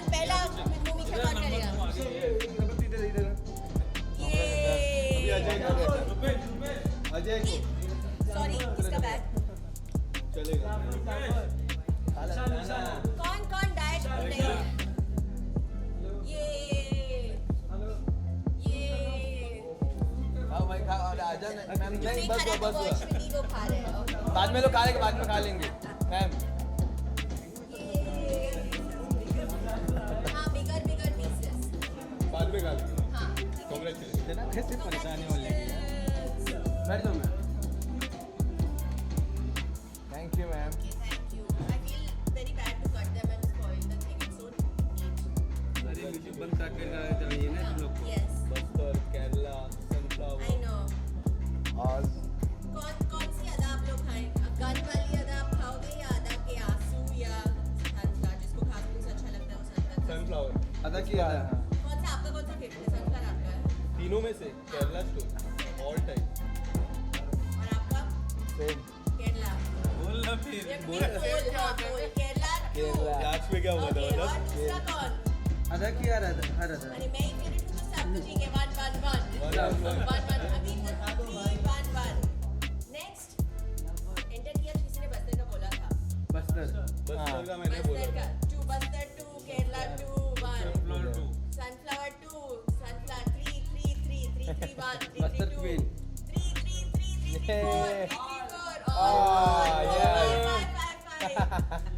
कौन पहला मूवी शुरुआत करेगा? ये अजय सॉरी किसका बैग? चलेगा कौन कौन डाइट कर रहे हैं? ये हाँ भाई खा आजा मैम जो नहीं नहीं बस खाना बस वो अश्विनी वो खा रहे हैं। बाद में लोग खा लेंगे बाद में खा लेंगे मैम हाँ बिगर बिगर पीसेस। बाद में खा लेंगे हाँ कांग्रेचुलेशन कैसे परेशानी हो लगी बैठ जाओ ma'am thank you ma'am Thank you. I feel very bad to cut them and spoil the thing. It's so neat. अरे यूट्यूब बंद करके चलिए ना तुम लोग को Yes, Bastar Kerala sunflower I know. और कौन सी अदा आप लोग खाएं? गन वाली अदा आप खाओगे या अदा के आंसू या सनफ्लावर जिसको खाने में अच्छा लगता है वो सनफ्लावर? सनफ्लावर अदा किया था कौन सा आपका कौन सा फेवरेट है? सनफ्लावर आपका है? तीनों में से केरला स्टोर ऑल टाइम और आपका? सेम केरला. बोल ना फिर ये बोल हाँ बोल केरला टू. लास्ट में क्या हुआ था Okay, और मतलब दूसरा कौन? अदा किया था अरे मैं ही फेवरेट हूँ तो सब कुछ ही है. 1 1 1 1 अभी तक 3 1 1. Next. Enter किया किसी ने बस्तर का बोला था. बस्तर बस्तर का मैंने बोला बस्तर का 2 Bastar 2 Kerala 2 1. Floor 2 Sunflower 2 sunflower 3 3 3 3 3 1 3 Bastar 3 2 queen. 3 3 3 3 3 4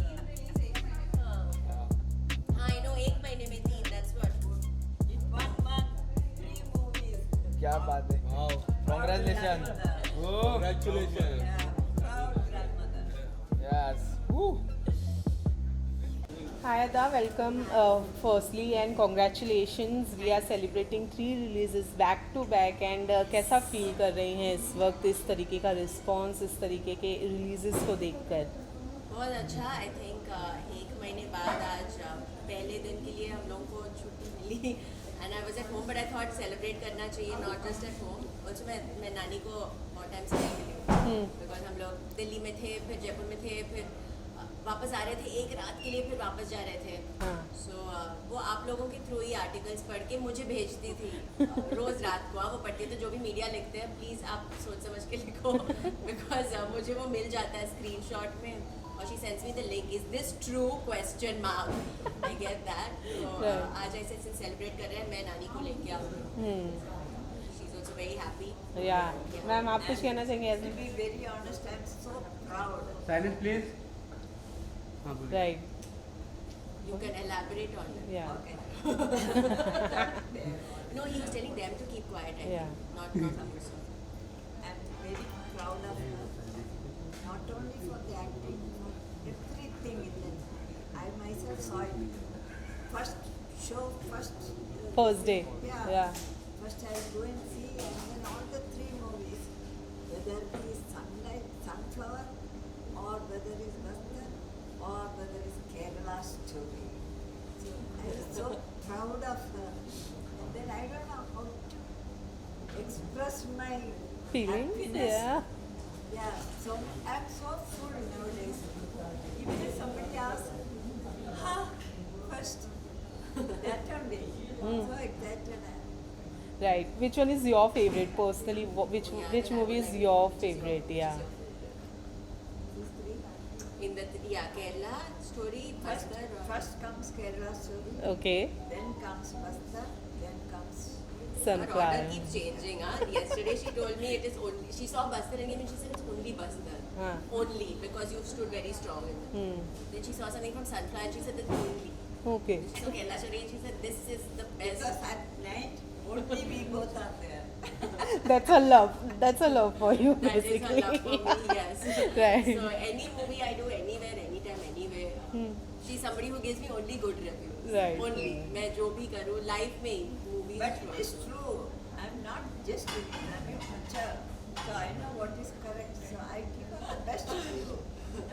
3 3 4. I know 1 महीने में 3. That's what. क्या बात है wow congratulation congratulation yes Hi Ada, welcome firstly and congratulations. We are celebrating 3 releases back to back and कैसा फील कर रही हैं इस वक्त इस तरीके का रिस्पांस इस तरीके के रिलीजेस को देखकर? बहुत अच्छा. आई थिंक 1 महीने बाद आज पहले दिन के लिए हम लोगों को छुट्टी मिली and I was at home but I thought celebrate करना चाहिए not just at home. Also मैं नानी को बहुत टाइम से नहीं मिली हूँ बिकॉज हम लोग दिल्ली में थे फिर जयपुर में थे फिर वापस आ रहे थे एक रात के लिए फिर वापस जा रहे थे. सो वो आप लोगों के थ्रू ही आर्टिकल्स पढ़ के मुझे भेजती थी रोज़ रात को. वो पढ़ती है तो जो भी मीडिया लिखते हैं प्लीज़ आप सोच समझ के लिखो बिकॉज मुझे वो मिल जाता है स्क्रीनशॉट में और she sends me the link. Is this true question mark. I get that. तो आज ऐसे सेलिब्रेट कर रहे हैं. मैं नानी को लेके आऊँगी. She is also very happy. या मैम आप कुछ कहना चाहेंगे? To be very honest, I'm so proud. Silent please हाँ बोलिए right You can elaborate on it. या Okay. No, he was telling them to keep quiet. I Yeah. think. Not you. So. I'm very proud of her. Not only for the acting, for everything in it. I myself saw it. First show, first. First day या First I'll go and see, and then all the 3 movies, whether it is Sunlight, Sunflower, or whether it is Bastar, or whether it is Kerala Story. So I was so proud of her. And then I don't know how to express my feelings happiness. या Yeah, so I'm so full nowadays. Even if somebody asks, first, that only. So excited I am. Right. Which one is your favorite personally? Which movie is your favorite? Yeah. These 3. In the Kerala story, First, Bastar. first comes Kerala Story, Okay. then comes Bastar, then comes. Her order Sunflower. keeps changing. Yesterday she told me it is only. She saw Bastar again and she said it's only Bastar. Huh. Only because you stood very strong in it. Then she saw something from Sunflower and she said it's only. Okay. She saw Kerala story and she said this is the best. Because at night, only we both are there. That's a love. That's a love for you That is her basically. love for me, yes. Right. So any movie I do anywhere, anytime, anywhere, she's somebody who gives me only good reviews. Right. Only. मैं जो भी करूँ life में movies. But it is true. I'm not just a mature. So I know what is correct. So I give her the best review.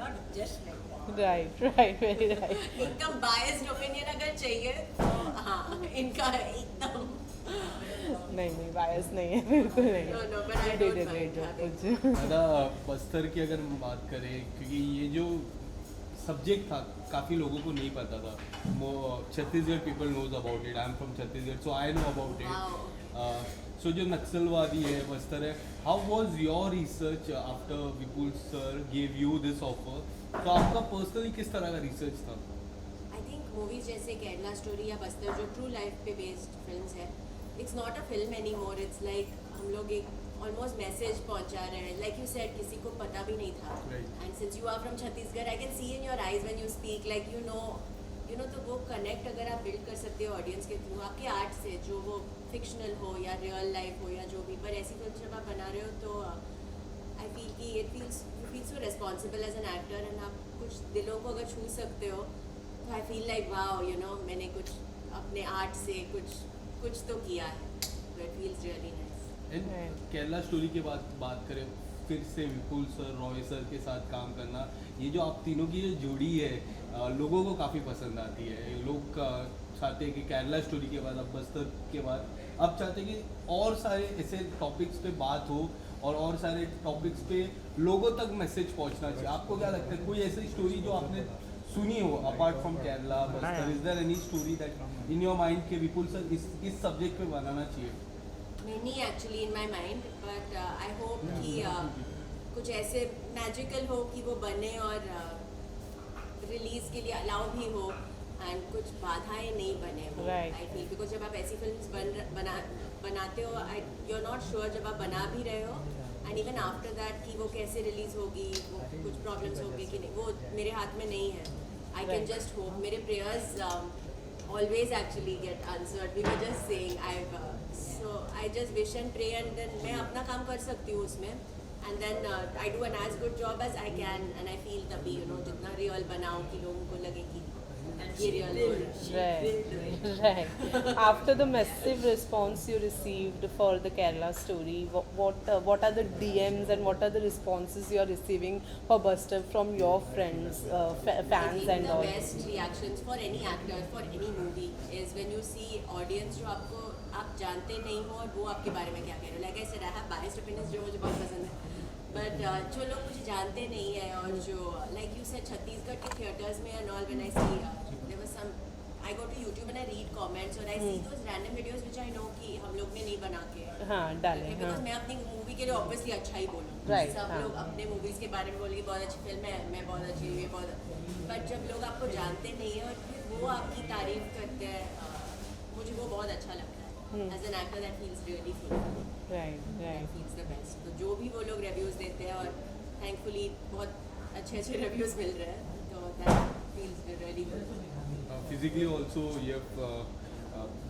Not just like that. Right. Right. Very right. एकदम biased opinion अगर चाहिए तो हाँ इनका एकदम. नहीं बायस नहीं है बिल्कुल नहीं. No, no, but I You did don't a great mind job. having- कुछ दादा बस्तर की अगर हम बात करें क्योंकि ये जो सब्जेक्ट था काफ़ी लोगों को नहीं पता था. Chhattisgarh people knows about it. I am from Chhattisgarh so I know about it. So जो नक्सलवादी है बस्तर है, how was your research after Vipul sir gave you this offer? तो आपका पर्सनली किस तरह का रिसर्च था? आई थिंक मूवीज जैसे केरला स्टोरी या बस्तर जो ट्रू लाइफ पे बेस्ड फिल्म्स है, it's not a film any more. It's like हम लोग एक ऑलमोस्ट मैसेज पहुंचा रहे हैं. लाइक यू सेड, किसी को पता भी नहीं था. Right. And since you are from Chhattisgarh, I can see in your eyes when you speak, like you know तो वो कनेक्ट अगर आप बिल्ड कर सकते हो ऑडियंस के थ्रू आपके आर्ट से, जो वो फिक्शनल हो या रियल लाइफ हो या जो भी. पर ऐसी फिल्म जब आप बना रहे हो तो आई फील कि it feel so responsible as an actor. And आप कुछ दिलों को अगर छू सकते हो तो आई फील लाइक वाओ, मैंने कुछ अपने आर्ट से कुछ तो किया है. तो it feels really nice. And Kerala story के बाद बात करें, फिर से विपुल सर, रॉय सर के साथ काम करना, ये जो आप तीनों की जो जोड़ी है लोगों को काफ़ी पसंद आती है. लोग चाहते हैं कि केरला स्टोरी के बाद, अब बस्तर के बाद, अब चाहते हैं कि और सारे ऐसे टॉपिक्स पे बात हो और सारे टॉपिक्स पे लोगों तक मैसेज पहुंचना चाहिए. आपको क्या लगता है, कोई ऐसी स्टोरी जो आपने सुनी हो apart from Kerala Bastar, is there any story that in your mind के विपुल सर इस सब्जेक्ट पे बनाना चाहिए? Many actually in my mind, but I hope कि कुछ ऐसे मैजिकल हो कि वो बने और रिलीज के लिए अलाउ भी हो एंड कुछ बाधाएं नहीं बने वो. Right. आई फील बिकॉज जब आप ऐसी फिल्म बनाते हो, यू आर नॉट श्योर जब आप बना भी रहे हो एंड इवन आफ्टर दैट कि वो कैसे रिलीज होगी, वो कुछ प्रॉब्लम्स होंगे कि नहीं, वो मेरे हाथ में नहीं है. I can Right. Just hope. मेरे prayers always actually get answered. We were just saying so I just wish and pray and then मैं अपना काम कर सकती हूँ उसमें and then I do an as good job as I can and I feel तभी जितना real बनाऊँ कि लोगों को लगे कि ये रियल हो रहा है. Right. After the massive response you received for the Kerala story, what are the DMs and what are the responses you are receiving for Buster from your friends, fans I think and the all? best reactions for any actor for any movie is when you see audience जो आपको आप जानते नहीं हो और वो आपके बारे में क्या कह रहे हो. Like I said, I have biased opinions जो मुझे बहुत पसंद है. बट जो लोग मुझे जानते नहीं है और जो लाइक यू सेड छत्तीसगढ़ के थिएटर्स में and all, when I see there was some, I go to YouTube and I read comments और I see those random videos which I know कि हम लोग ने नहीं बना के हाँ डालें. बिकॉज हाँ मैं अपनी मूवी के लिए ऑब्वियसली अच्छा ही बोलूँ. Right, सब हाँ. लोग अपने मूवीज के बारे में बोलेंगे बहुत अच्छी फिल्म है, मैं बहुत अच्छी, ये बहुत. बट जब लोग आपको जानते नहीं है और फिर वो आपकी तारीफ करते हैं, मुझे वो बहुत अच्छा लगता है. As an actor that feels really feel right, right. Feels the best. तो जो भी वो लोग रिव्यूज़ देते हैं और थैंकफुली बहुत अच्छे रिव्यूज़ मिल रहे हैं, तो that feels really good. Physically also ये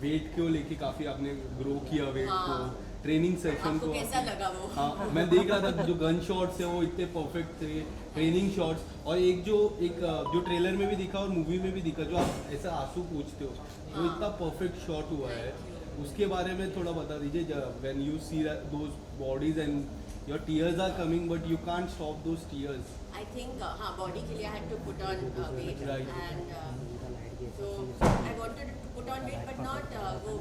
वेट को लेके काफ़ी आपने ग्रो किया, वेट को, हाँ. ट्रेनिंग सेशन आपको को. कैसा लगा वो? हाँ, मैं देख रहा था जो गन शॉट्स है वो इतने परफेक्ट थे, ट्रेनिंग शॉट्स, और एक जो ट्रेलर में भी दिखा और मूवी में भी दिखा, जो आप ऐसा आंसू पूछते हो, वो इतना परफेक्ट शॉट हुआ है. उसके बारे में थोड़ा बता दीजिए. When you see those bodies and your tears are coming but you can't stop those tears. I think हाँ, बॉडी के लिए I had to put on weight Right. And so I wanted to put on weight but not वो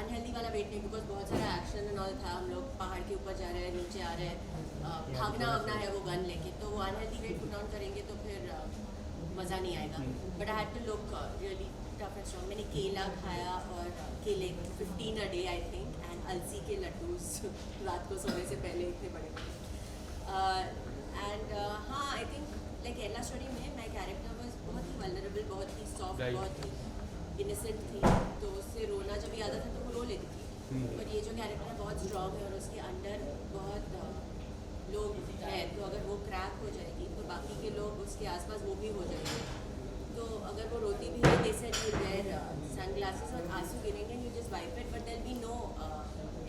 unhealthy वाला wait नहीं, because बहुत सारा action and all था. हम लोग पहाड़ के ऊपर जा रहे हैं, नीचे आ रहे हैं, भागना वागना है वो गन लेके, तो वो अनहेल्दी वेट पुट ऑन करेंगे तो फिर मज़ा नहीं आएगा. But I had to look really tough and strong. मैंने केला खाया और केले 15 a day I think, and अलसी के लड्डूस रात को सोने से पहले इतने बड़े. एंड हाँ, I think like Kerala story में माई कैरेक्टर वॉज बहुत ही वल्नरेबल, बहुत ही सॉफ्ट, Right. बहुत ही इनोसेंट थी. तो उससे रोना जब याद आता था तो वो रो लेती थी. पर ये जो कैरेक्टर है बहुत स्ट्रॉन्ग है और उसके अंडर बहुत लोग हैं, तो अगर वो क्रैक हो जाएगी तो बाकी के लोग उसके आसपास वो भी हो जाएंगे. तो अगर वो रोती भी है, they said you wear sunglasses और आंसू गिरेंगे, you just wipe it, but there be no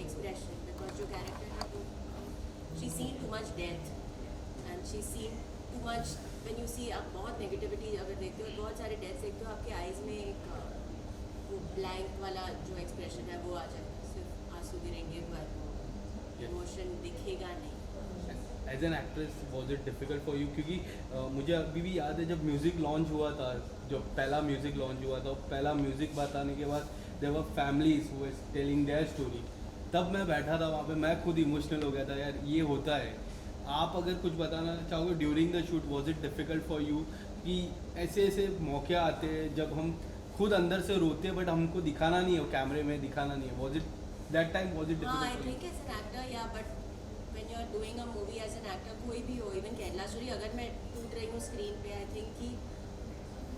expression, because जो कैरेक्टर है वो she seen too much death and she seen too much. When you see, आप बहुत नेगेटिविटी अगर देखते हो, बहुत सारे डेथ्स देखते हो, आपके आइज़ में एक वो ब्लैंक वाला जो एक्सप्रेशन है वो आ जाएगा. सिर्फ आंसू गिरेंगे पर इमोशन दिखेगा नहीं. As an actress was it difficult for you? क्योंकि मुझे अभी भी याद है जब म्यूज़िक लॉन्च हुआ था, जब पहला म्यूज़िक लॉन्च हुआ था, पहला म्यूज़िक बताने के बाद there were families who was telling their story. तब मैं बैठा था वहाँ पे, मैं खुद इमोशनल हो गया था, यार ये होता है. आप अगर कुछ बताना चाहोगे during the shoot, was it difficult for you कि ऐसे ऐसे मौके आते हैं जब हम खुद अंदर से रोते हैं बट हमको दिखाना नहीं है, कैमरे में दिखाना नहीं है. Was it that time, was it हाँ, I difficult? think as an actor, yeah, but when you are doing a movie as an actor, कोई भी हो, even केरला स्टोरी, अगर मैं टूट रही हूँ स्क्रीन पे, आई थिंक कि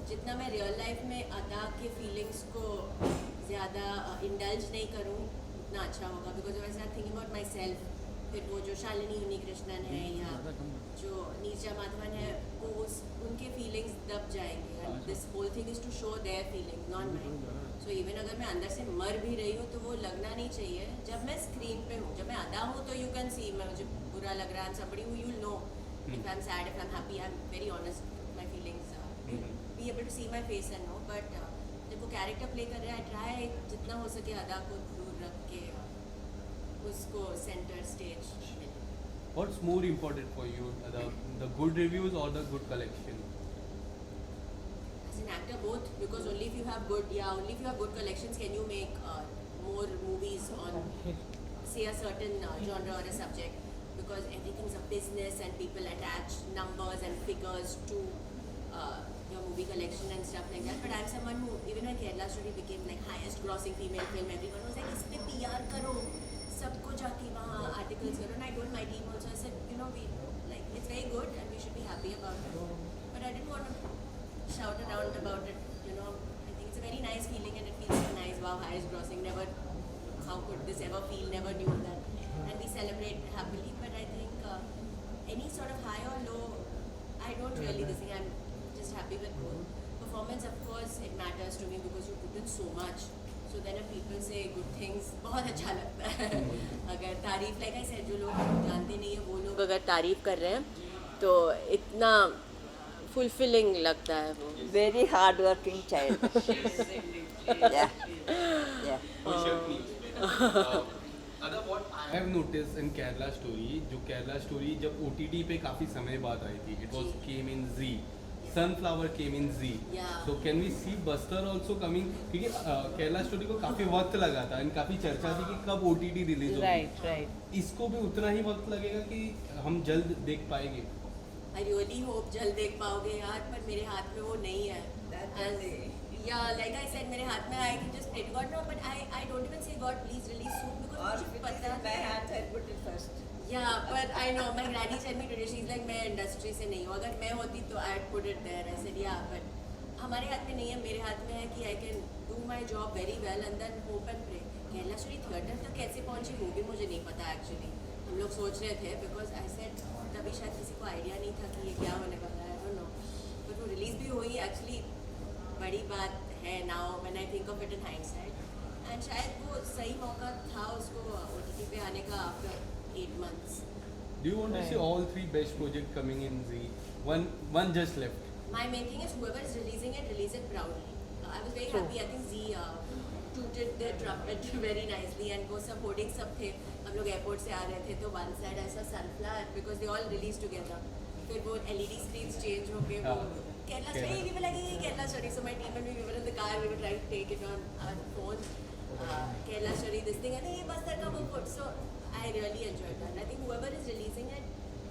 जितना मैं रियल लाइफ में अदा के फीलिंग्स को ज़्यादा इंडल्ज नहीं करूँ उतना अच्छा होगा. Because I start thinking about my self. फिर वो जो शालिनी उन्नीकृष्णन है या जो नीरजा माधवन है, वो उनके फीलिंग्स दब जाएंगे. And this whole thing is to show their feelings, not mind. So even अगर मैं अंदर से मर भी रही हूँ तो वो लगना नहीं चाहिए जब मैं स्क्रीन पे हूँ. जब मैं अदा हूँ तो यू कैन सी मैं मुझे बुरा लग रहा है, I'm somebody who you'll know if I'm sad, if I'm happy, I'm very honest with my feelings. Be able to see my face and know. But जब वो कैरेक्टर प्ले कर रहे हैं, I try जितना हो सके अदा को दूर रख के उसको सेंटर स्टेज मिले. What's more important for you, the good reviews or the good collection? As an actor, both, because only if you have good collections can you make more movies on, say, a certain genre or a subject. Because everything's a business and people attach numbers and figures to your movie collection and stuff like that. But I'm someone who, even when Kerala Story became like highest grossing female film, everyone was like, इस पे PR करो, सबको जाके वहाँ articles करो. And I told my team also, I said, you know, we like it's very good and we should be happy about it. But I didn't want to shout around about it. You know, I think it's a very nice feeling and it feels so nice. Wow, highest grossing. Never, how could this ever feel? Never knew that. And we celebrate happily. But I think any sort of high or low, I don't really think. I'm just happy with both. Performance, of course, it matters to me because you put in so much. So then if people say good things, बहुत अच्छा लगता है. अगर तारीफ, like I said, जो लोग जानते नहीं है वो लोग अगर तारीफ कर रहे हैं तो इतना fulfilling लगता है वो. Very hard working child. Yeah. I have noticed in Kerala Story, जो Kerala Story जब OTT पे काफी समय बाद आई थी, it was came in Z. Sunflower came in Z. Yeah. So can we see Bastar also coming? क्योंकि Kerala story को काफी वक्त लगा था और काफी चर्चा थी कि कब OTT रिलीज होगी. right. इसको भी उतना ही वक्त लगेगा कि हम जल्द देख पाएंगे. I really hope जल्द देख पाओगे यार, पर मेरे हाथ में वो नहीं है. Yeah, like I said, मेरे हाथ में I can just pray to God. No, but I don't even say God please release soon because मुझे पता है. put it first. Yeah, but I know my granny said me today, she's like मैं industry से नहीं हूँ. अगर मैं होती तो I'd put it there. I said yeah, but हमारे हाथ में नहीं है. मेरे हाथ में है कि I can do my job very well and then hope and pray. Kerala story theatre तक कैसे पहुँची वो भी मुझे नहीं पता एक्चुअली. हम लोग सोच रहे थे because I said तभी शायद किसी को आइडिया नहीं था कि ये क्या होने वाला है. I don't know. But वो रिलीज भी हुई एक्चुअली बड़ी बात है now when I think of it in hindsight. And शायद वो सही मौका था उसको OTT पे आने का after 8 months. Do you want to see all three best projects coming in Z? One just left. My main thing is whoever is releasing it, release it proudly. I was very happy. I think Z tooted their trumpet very nicely and वो सब hoarding सब थे. हम लोग airport से आ रहे थे तो one side ऐसा sunflower because they all released together. फिर वो LED screens change हो गए वो Kerala Story. We were like Kerala Story. So my team and we were in the car. We were trying to take it on our phones. Kerala Story, this thing, and ये बस्तर का वो food. So I really enjoyed that. I think whoever is releasing it,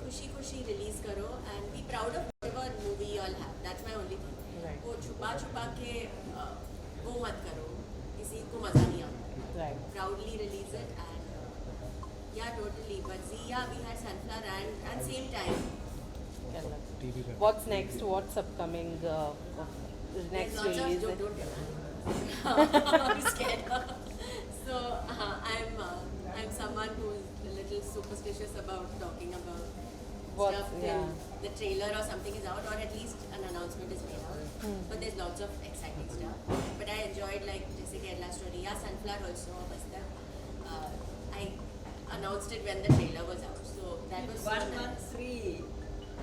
खुशी release करो and be proud of whatever movie you all have. That's my only thing. Right. वो छुपा के वो मत करो. किसी को मजा नहीं आता. Right. Proudly release it and yeah, totally. But see, yeah, we had Sunflower and same time. What's next? What's upcoming? There's Next lots release? of I'm scared. So I'm someone who's a little superstitious about talking about What? stuff till Yeah. the trailer or something is out or at least an announcement is made out. But there's lots of exciting stuff. But I enjoyed like जैसे Kerala Story, yeah, Sunflower also. Bastar. I announced it when the trailer was out, so that was so 1 month nice. free.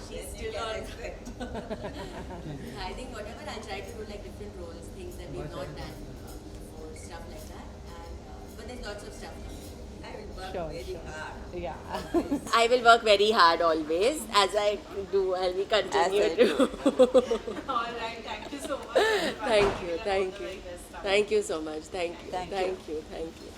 She's Then you still can on. expect. I think whatever I'll try to do like different roles, things that we've not done before, stuff like that. And but there's lots of stuff coming. I will work Sure, very sure. hard. Yeah. I will work very hard always, as I do, and we continue As I to. All right, thank you so much. Thank you, thank you, thank you so much. Thank you, Thank you. thank you, thank you.